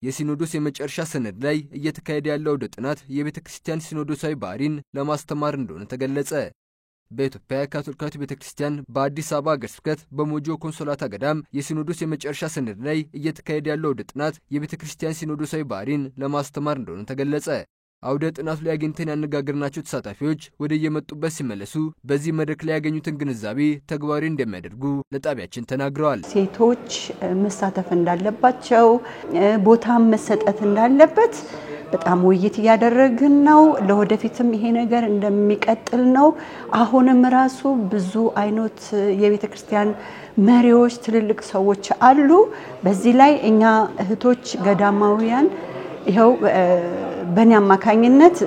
የሲኖዶስ የመጨረሻ ሰነድ ላይ እየተካሄደ ያለው ጥናት የቤተክርስቲያን ሲኖዶሳዊ ባህሪን ለማስተማር እንደሆነ ተገለጸ። በኢትዮጵያ ካቶሊካዊት ቤተክርስቲያን በአዲስ አበባ ሀገረ ስብከት በሞጆ ኮንሶላታ ገዳም የሲኖዶስ የመጨረሻ ሰነድ ላይ እየተካሄደ ያለው ጥናት የቤተክርስቲያን ሲኖዶሳዊ ባህሪን ለማስተማር እንደሆነ ተገለጸ። አውደ ጥናቱ ላይ አግኝተን ያነጋገርናቸው ተሳታፊዎች ወደ የመጡበት ሲመለሱ በዚህ መድረክ ላይ ያገኙትን ግንዛቤ ተግባራዊ እንደሚያደርጉ ለጣቢያችን ተናግረዋል። ሴቶች መሳተፍ እንዳለባቸው፣ ቦታም መሰጠት እንዳለበት በጣም ውይይት ያደረግን ነው። ለወደፊትም ይሄ ነገር እንደሚቀጥል ነው። አሁንም ራሱ ብዙ አይነት የቤተክርስቲያን መሪዎች ትልልቅ ሰዎች አሉ። በዚህ ላይ እኛ እህቶች ገዳማውያን ይሄው በእኛ አማካኝነት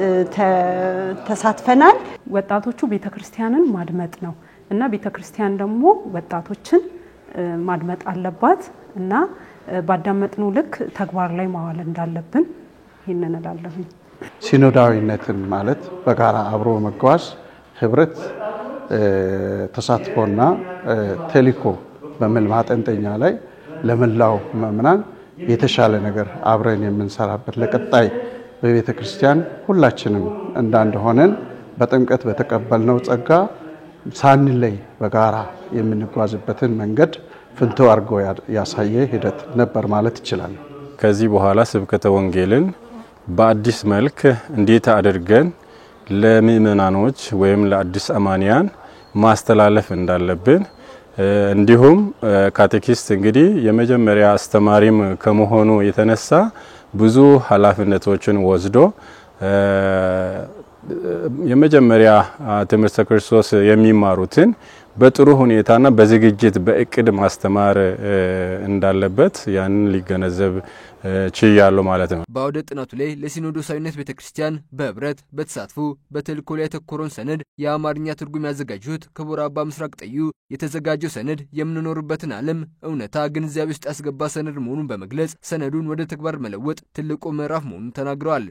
ተሳትፈናል። ወጣቶቹ ቤተክርስቲያንን ማድመጥ ነው እና ቤተክርስቲያን ደግሞ ወጣቶችን ማድመጥ አለባት እና ባዳመጥነው ልክ ተግባር ላይ ማዋል እንዳለብን ይሄንን እላለሁ። ሲኖዳዊነትን ማለት በጋራ አብሮ መጓዝ፣ ህብረት፣ ተሳትፎና ተልእኮ በሚል ማጠንጠኛ ላይ ለመላው ምእመናን የተሻለ ነገር አብረን የምንሰራበት ለቀጣይ በቤተክርስቲያን ሁላችንም እንዳንድ ሆነን በጥምቀት በተቀበልነው ጸጋ ሳንለይ በጋራ የምንጓዝበትን መንገድ ፍንቶ አድርጎ ያሳየ ሂደት ነበር ማለት ይችላል። ከዚህ በኋላ ስብከተ ወንጌልን በአዲስ መልክ እንዴት አድርገን ለምእመናኖች ወይም ለአዲስ አማንያን ማስተላለፍ እንዳለብን እንዲሁም ካቴኪስት እንግዲህ የመጀመሪያ አስተማሪም ከመሆኑ የተነሳ ብዙ ኃላፊነቶችን ወስዶ የመጀመሪያ ትምህርተ ክርስቶስ የሚማሩትን በጥሩ ሁኔታና በዝግጅት በእቅድ ማስተማር እንዳለበት ያንን ሊገነዘብ ችያለሁ ማለት ነው። በአውደ ጥናቱ ላይ ለሲኖዶሳዊነት ቤተክርስቲያን በህብረት በተሳትፎ በተልእኮ ላይ የተኮረውን ሰነድ የአማርኛ ትርጉም ያዘጋጁት ክቡር አባ ምስራቅ ጠዩ የተዘጋጀው ሰነድ የምንኖርበትን ዓለም እውነታ ግንዛቤ ውስጥ ያስገባ ሰነድ መሆኑን በመግለጽ ሰነዱን ወደ ተግባር መለወጥ ትልቁ ምዕራፍ መሆኑን ተናግረዋል።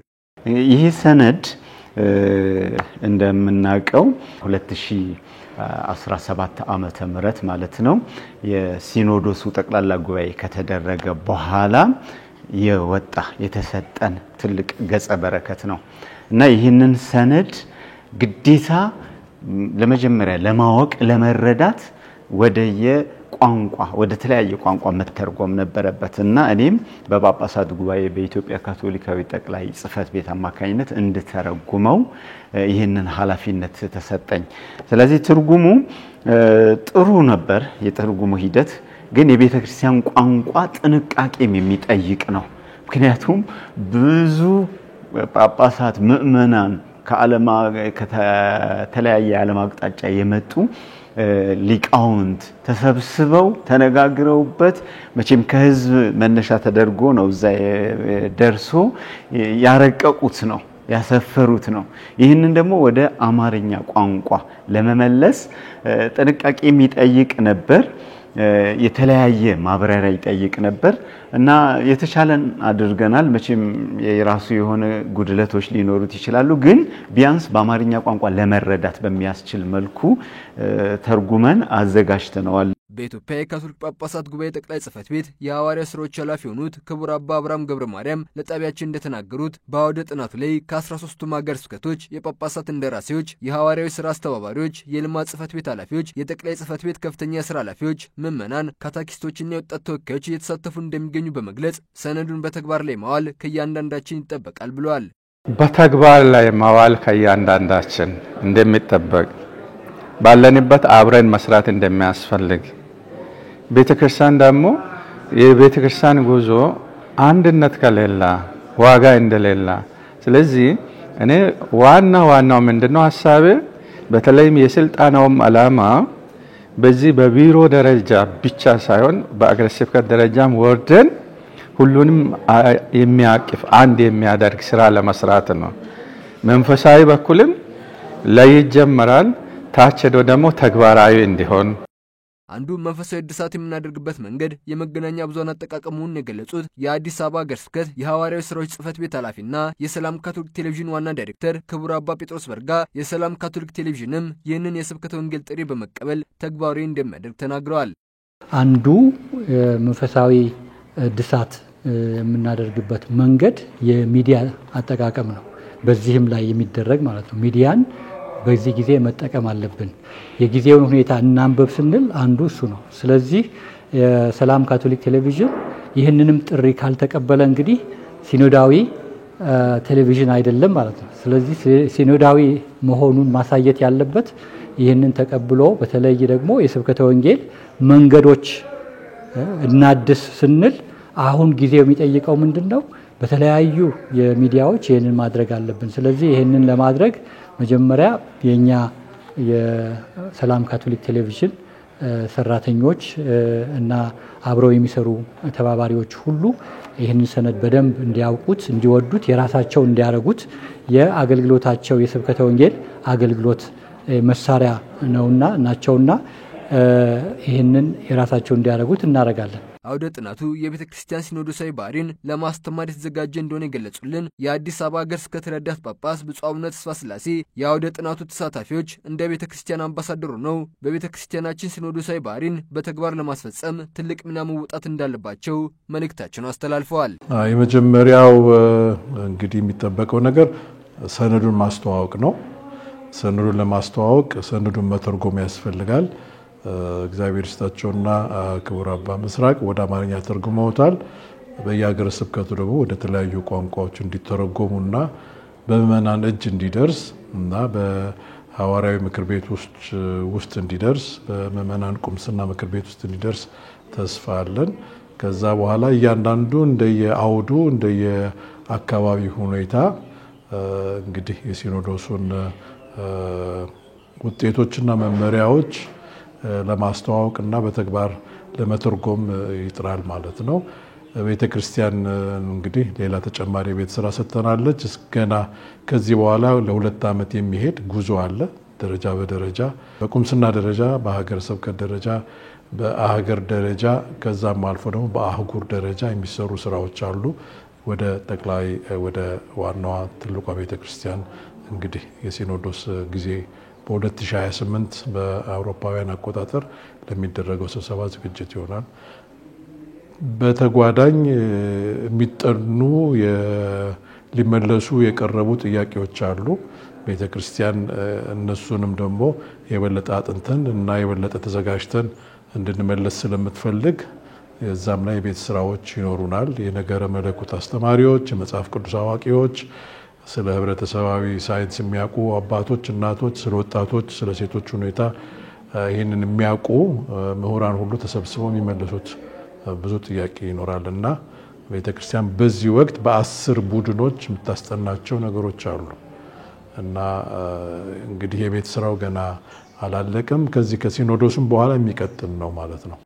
ይህ ሰነድ እንደምናውቀው 2017 ዓመተ ምህረት ማለት ነው የሲኖዶሱ ጠቅላላ ጉባኤ ከተደረገ በኋላ የወጣ የተሰጠን ትልቅ ገጸ በረከት ነው እና ይህንን ሰነድ ግዴታ ለመጀመሪያ ለማወቅ ለመረዳት ወደ ተለያየ ቋንቋ መተርጎም ነበረበት እና እኔም በጳጳሳት ጉባኤ በኢትዮጵያ ካቶሊካዊ ጠቅላይ ጽሕፈት ቤት አማካኝነት እንድተረጉመው ይህንን ኃላፊነት ተሰጠኝ። ስለዚህ ትርጉሙ ጥሩ ነበር። የትርጉሙ ሂደት ግን የቤተክርስቲያን ቋንቋ ጥንቃቄም የሚጠይቅ ነው። ምክንያቱም ብዙ ጳጳሳት ምእመናን ከተለያየ ዓለም አቅጣጫ የመጡ ሊቃውንት ተሰብስበው ተነጋግረውበት መቼም ከህዝብ መነሻ ተደርጎ ነው እዛ ደርሶ ያረቀቁት ነው ያሰፈሩት ነው። ይህንን ደግሞ ወደ አማርኛ ቋንቋ ለመመለስ ጥንቃቄ የሚጠይቅ ነበር። የተለያየ ማብራሪያ ይጠይቅ ነበር እና የተሻለን አድርገናል። መቼም የራሱ የሆነ ጉድለቶች ሊኖሩት ይችላሉ፣ ግን ቢያንስ በአማርኛ ቋንቋ ለመረዳት በሚያስችል መልኩ ተርጉመን አዘጋጅተነዋል። በኢትዮጵያ የካቶሊክ ጳጳሳት ጉባኤ ጠቅላይ ጽሕፈት ቤት የሐዋርያ ሥራዎች ኃላፊ የሆኑት ክቡር አባ አብርሃም ገብረ ማርያም ለጣቢያችን እንደተናገሩት በአውደ ጥናቱ ላይ ከ13ቱም ሀገረ ስብከቶች የጳጳሳት እንደራሴዎች፣ የሐዋርያዊ ሥራ አስተባባሪዎች፣ የልማት ጽሕፈት ቤት ኃላፊዎች፣ የጠቅላይ ጽሕፈት ቤት ከፍተኛ የሥራ ኃላፊዎች፣ ምዕመናን፣ ካቴኪስቶችና የወጣት ተወካዮች እየተሳተፉ እንደሚገኙ በመግለጽ ሰነዱን በተግባር ላይ ማዋል ከእያንዳንዳችን ይጠበቃል ብለዋል። በተግባር ላይ ማዋል ከእያንዳንዳችን እንደሚጠበቅ ባለንበት አብረን መስራት እንደሚያስፈልግ ቤተክርስቲያን ደግሞ የቤተክርስቲያን ጉዞ አንድነት ከሌላ ዋጋ እንደሌላ ስለዚህ እኔ ዋናው ምንድነው ሐሳቤ በተለይም የስልጣናውም ዓላማ በዚህ በቢሮ ደረጃ ብቻ ሳይሆን በአገረ ስብከት ደረጃም ወርደን ሁሉንም የሚያቅፍ አንድ የሚያደርግ ስራ ለመስራት ነው። መንፈሳዊ በኩልም ላይ ይጀምራል፣ ታች ሄዶ ደግሞ ተግባራዊ እንዲሆን አንዱ መንፈሳዊ እድሳት የምናደርግበት መንገድ የመገናኛ ብዙሃን አጠቃቀሙን የገለጹት የአዲስ አበባ ሀገረ ስብከት የሐዋርያዊ ሥራዎች ጽሕፈት ቤት ኃላፊና የሰላም ካቶሊክ ቴሌቪዥን ዋና ዳይሬክተር ክቡር አባ ጴጥሮስ በርጋ የሰላም ካቶሊክ ቴሌቪዥንም ይህንን የስብከተ ወንጌል ጥሪ በመቀበል ተግባራዊ እንደሚያደርግ ተናግረዋል። አንዱ መንፈሳዊ እድሳት የምናደርግበት መንገድ የሚዲያ አጠቃቀም ነው። በዚህም ላይ የሚደረግ ማለት ነው። ሚዲያን በዚህ ጊዜ መጠቀም አለብን። የጊዜውን ሁኔታ እናንበብ ስንል አንዱ እሱ ነው። ስለዚህ የሰላም ካቶሊክ ቴሌቪዥን ይህንንም ጥሪ ካልተቀበለ እንግዲህ ሲኖዳዊ ቴሌቪዥን አይደለም ማለት ነው። ስለዚህ ሲኖዳዊ መሆኑን ማሳየት ያለበት ይህንን ተቀብሎ በተለይ ደግሞ የስብከተ ወንጌል መንገዶች እናድስ ስንል አሁን ጊዜው የሚጠይቀው ምንድነው? በተለያዩ የሚዲያዎች ይህንን ማድረግ አለብን። ስለዚህ ይህንን ለማድረግ መጀመሪያ የኛ የሰላም ካቶሊክ ቴሌቪዥን ሰራተኞች እና አብረው የሚሰሩ ተባባሪዎች ሁሉ ይህንን ሰነድ በደንብ እንዲያውቁት፣ እንዲወዱት፣ የራሳቸው እንዲያደርጉት የአገልግሎታቸው የስብከተ ወንጌል አገልግሎት መሳሪያ ናቸውና ይህንን የራሳቸው እንዲያደርጉት እናደርጋለን። አውደ ጥናቱ የቤተ ክርስቲያን ሲኖዶሳዊ ባህሪን ለማስተማር የተዘጋጀ እንደሆነ የገለጹልን የአዲስ አበባ ሀገረ ስብከት ረዳት ጳጳስ ብፁዕ አቡነ ተስፋ ስላሴ የአውደ ጥናቱ ተሳታፊዎች እንደ ቤተ ክርስቲያን አምባሳደሩ ነው በቤተ ክርስቲያናችን ሲኖዶሳዊ ባህሪን በተግባር ለማስፈጸም ትልቅ ሚና መወጣት እንዳለባቸው መልእክታቸውን አስተላልፈዋል። የመጀመሪያው እንግዲህ የሚጠበቀው ነገር ሰነዱን ማስተዋወቅ ነው። ሰነዱን ለማስተዋወቅ ሰነዱን መተርጎም ያስፈልጋል። እግዚአብሔር ይስጣቸውና ክቡር አባ ምስራቅ ወደ አማርኛ ተርጉመውታል። በየሀገረ ስብከቱ ደግሞ ወደ ተለያዩ ቋንቋዎች እንዲተረጎሙና በምእመናን እጅ እንዲደርስ እና በሐዋርያዊ ምክር ቤት ውስጥ እንዲደርስ በምእመናን ቁምስና ምክር ቤት ውስጥ እንዲደርስ ተስፋ አለን። ከዛ በኋላ እያንዳንዱ እንደየአውዱ እንደየአካባቢ ሁኔታ እንግዲህ የሲኖዶሱን ውጤቶችና መመሪያዎች ለማስተዋወቅና በተግባር ለመተርጎም ይጥራል ማለት ነው። ቤተክርስቲያን እንግዲህ ሌላ ተጨማሪ ቤት ስራ ሰጥተናለች። ገና ከዚህ በኋላ ለ2 ዓመት የሚሄድ ጉዞ አለ። ደረጃ በደረጃ በቁምስና ደረጃ፣ በሀገረ ስብከት ደረጃ፣ በአህጉር ደረጃ ከዛም አልፎ ደግሞ በአህጉር ደረጃ የሚሰሩ ስራዎች አሉ። ወደ ጠቅላይ ወደ ዋናዋ ትልቋ ቤተክርስቲያን እንግዲህ የሲኖዶስ ጊዜ በ2028 በአውሮፓውያን አቆጣጠር ለሚደረገው ስብሰባ ዝግጅት ይሆናል። በተጓዳኝ የሚጠኑ ሊመለሱ የቀረቡ ጥያቄዎች አሉ። ቤተክርስቲያን እነሱንም ደግሞ የበለጠ አጥንተን እና የበለጠ ተዘጋጅተን እንድንመለስ ስለምትፈልግ የዛም ላይ የቤት ስራዎች ይኖሩናል። የነገረ መለኮት አስተማሪዎች፣ የመጽሐፍ ቅዱስ አዋቂዎች፣ ስለ ህብረተሰባዊ ሳይንስ የሚያውቁ አባቶች፣ እናቶች፣ ስለ ወጣቶች፣ ስለ ሴቶች ሁኔታ ይህንን የሚያውቁ ምሁራን ሁሉ ተሰብስበው የሚመለሱት ብዙ ጥያቄ ይኖራልና ቤተክርስቲያን በዚህ ወቅት በ10 ቡድኖች የምታስጠናቸው ነገሮች አሉ እና እንግዲህ የቤት ስራው ገና አላለቀም። ከዚህ ከሲኖዶስም በኋላ የሚቀጥል ነው ማለት ነው።